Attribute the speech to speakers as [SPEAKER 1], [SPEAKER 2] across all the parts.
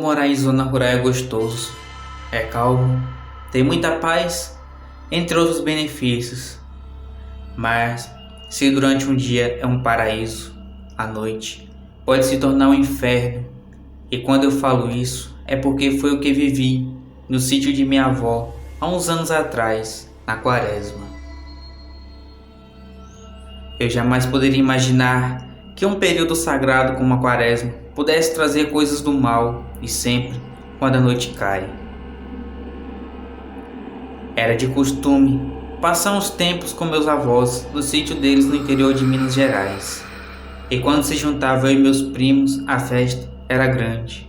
[SPEAKER 1] morar em zona rural é gostoso, é calmo, tem muita paz, entre outros benefícios. Mas se durante um dia é um paraíso, à noite pode se tornar um inferno. E quando eu falo isso, é porque foi o que vivi no sítio de minha avó há uns anos atrás, na Quaresma. Eu jamais poderia imaginar que um período sagrado como a Quaresma pudesse trazer coisas do mal, e sempre quando a noite cai. Era de costume passar uns tempos com meus avós no sítio deles no interior de Minas Gerais. E quando se juntava eu e meus primos, a festa era grande.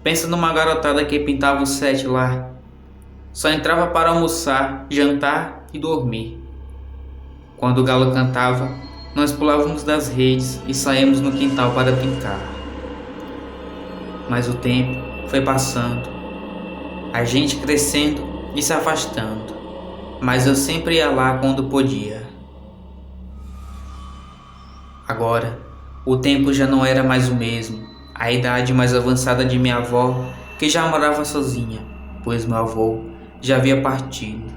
[SPEAKER 1] Pensa numa garotada que pintava o set lá. Só entrava para almoçar, jantar e dormir. Quando o galo cantava, nós pulávamos das redes e saímos no quintal para brincar. Mas o tempo foi passando, a gente crescendo e se afastando, mas eu sempre ia lá quando podia. Agora, o tempo já não era mais o mesmo, a idade mais avançada de minha avó, que já morava sozinha, pois meu avô já havia partido,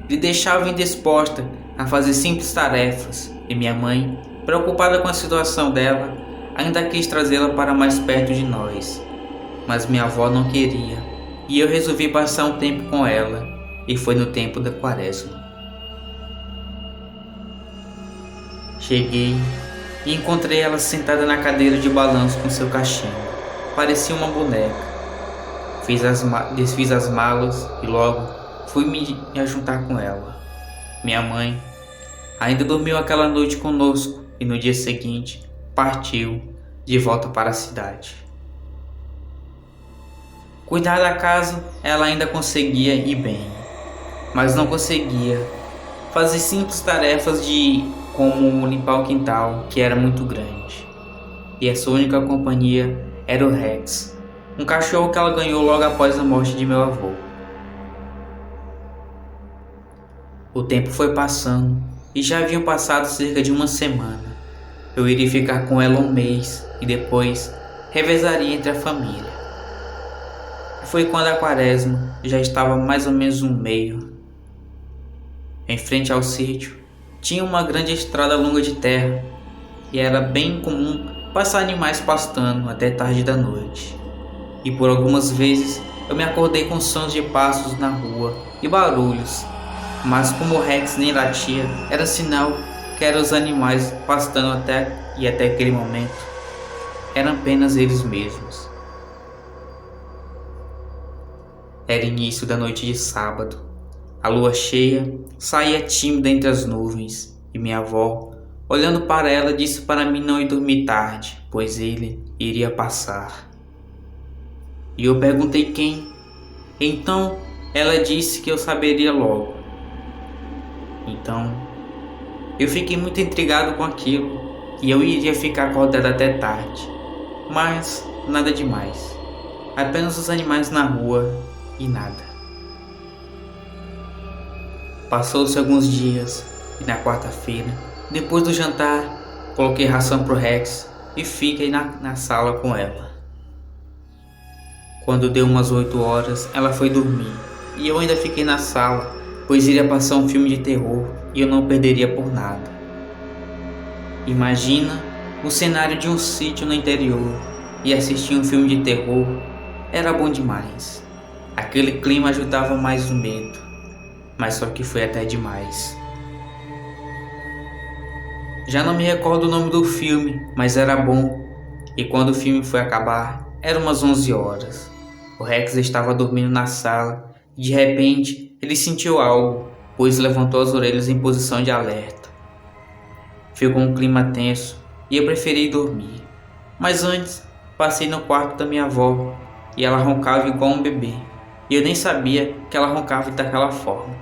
[SPEAKER 1] lhe deixava indisposta a fazer simples tarefas, e minha mãe, preocupada com a situação dela, ainda quis trazê-la para mais perto de nós. Mas minha avó não queria, e eu resolvi passar um tempo com ela, e foi no tempo da Quaresma. Cheguei e encontrei ela sentada na cadeira de balanço com seu cachimbo. Parecia uma boneca. Desfiz as malas e logo fui me ajuntar com ela. Minha mãe ainda dormiu aquela noite conosco e no dia seguinte partiu de volta para a cidade. Cuidar da casa ela ainda conseguia ir bem, mas não conseguia fazer simples tarefas como limpar o quintal, que era muito grande. E a sua única companhia era o Rex, um cachorro que ela ganhou logo após a morte de meu avô. O tempo foi passando e já haviam passado cerca de uma semana. Eu iria ficar com ela um mês e depois revezaria entre a família. Foi quando a Quaresma já estava mais ou menos no meio. Em frente ao sítio tinha uma grande estrada longa de terra e era bem comum passar animais pastando até tarde da noite. E por algumas vezes eu me acordei com sons de passos na rua e barulhos. Mas como o Rex nem latia, era sinal que eram os animais pastando até aquele momento eram apenas eles mesmos. Era início da noite de sábado. A lua cheia saía tímida entre as nuvens e minha avó, olhando para ela, disse para mim não ir dormir tarde, pois ele iria passar. E eu perguntei quem. Então ela disse que eu saberia logo. Então, eu fiquei muito intrigado com aquilo e eu iria ficar acordado até tarde. Mas nada demais. Apenas os animais na rua e nada. Passou-se alguns dias e na quarta-feira, depois do jantar, coloquei ração pro Rex e fiquei na sala com ela. Quando deu umas 8 horas, ela foi dormir e eu ainda fiquei na sala, pois iria passar um filme de terror e eu não perderia por nada. Imagina o cenário de um sítio no interior e assistir um filme de terror era bom demais. Aquele clima ajudava mais o medo, mas só que foi até demais. Já não me recordo o nome do filme, mas era bom. E quando o filme foi acabar, eram umas 11 horas. O Rex estava dormindo na sala e de repente ele sentiu algo, pois levantou as orelhas em posição de alerta. Ficou um clima tenso e eu preferi dormir. Mas antes, passei no quarto da minha avó e ela roncava igual um bebê. E eu nem sabia que ela roncava daquela forma.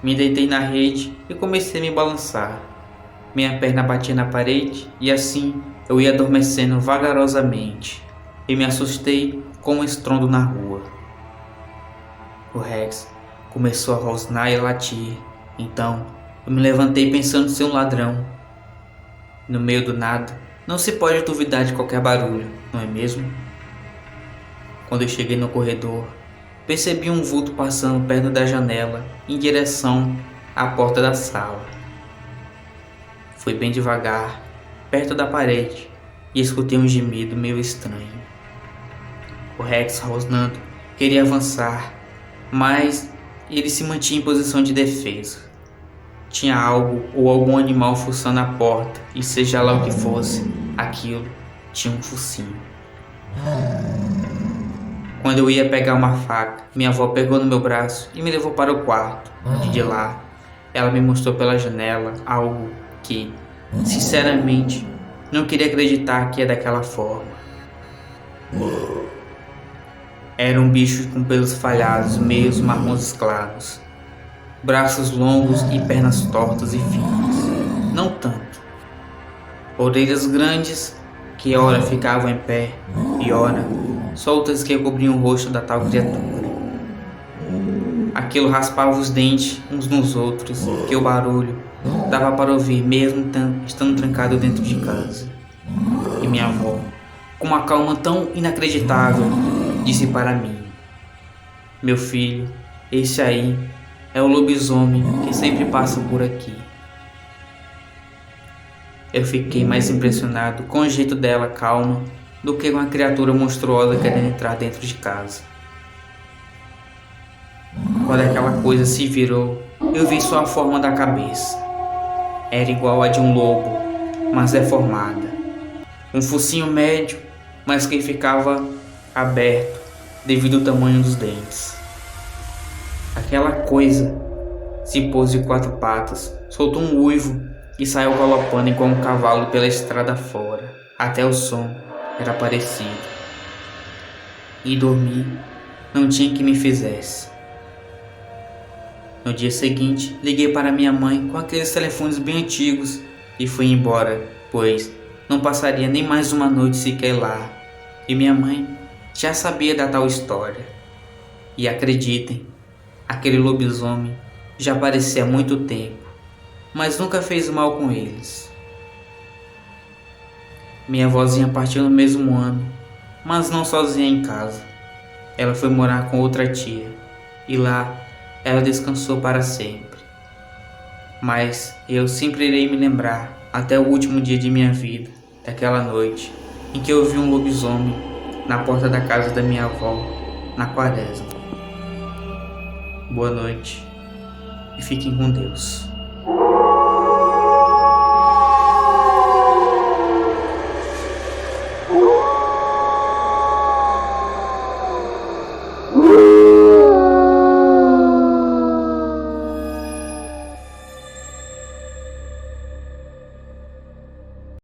[SPEAKER 1] Me deitei na rede e comecei a me balançar. Minha perna batia na parede e assim eu ia adormecendo vagarosamente. E me assustei com um estrondo na rua. O Rex começou a rosnar e latir. Então eu me levantei pensando ser um ladrão. No meio do nada, Não se pode duvidar de qualquer barulho, não é mesmo? Quando eu cheguei no corredor, percebi um vulto passando perto da janela em direção à porta da sala. Fui bem devagar, perto da parede, e escutei um gemido meio estranho. O Rex, rosnando, queria avançar, mas ele se mantinha em posição de defesa. Tinha algo ou algum animal fuçando a porta, e seja lá o que fosse, aquilo tinha um focinho. Quando eu ia pegar uma faca, minha avó pegou no meu braço e me levou para o quarto. De lá, ela me mostrou pela janela algo que, sinceramente, não queria acreditar que é daquela forma. Era um bicho com pelos falhados, meios marrons claros, braços longos e pernas tortas e finas. Não tanto. Orelhas grandes que ora ficavam em pé e ora soltas que cobriam o rosto da tal criatura. Aquilo raspava os dentes uns nos outros, que o barulho dava para ouvir mesmo estando trancado dentro de casa. E minha avó, com uma calma tão inacreditável, disse para mim: "Meu filho, esse aí é o lobisomem que sempre passa por aqui." Eu fiquei mais impressionado com o jeito dela calma do que com a criatura monstruosa querendo entrar dentro de casa. Quando aquela coisa se virou, eu vi só a forma da cabeça. Era igual a de um lobo, mas deformada. Um focinho médio, mas que ficava aberto devido ao tamanho dos dentes. Aquela coisa se pôs de 4 patas, soltou um uivo e saiu galopando igual um cavalo pela estrada fora. Até o som era parecido. E dormir não tinha que me fizesse. No dia seguinte, liguei para minha mãe com aqueles telefones bem antigos e fui embora, pois não passaria nem mais uma noite sequer lá. E minha mãe já sabia da tal história. E acreditem, aquele lobisomem já aparecia há muito tempo, mas nunca fez mal com eles. Minha vozinha partiu no mesmo ano, mas não sozinha em casa. Ela foi morar com outra tia, e lá ela descansou para sempre. Mas eu sempre irei me lembrar, até o último dia de minha vida, daquela noite em que eu vi um lobisomem na porta da casa da minha avó, na quaresma. Boa noite e fiquem com Deus.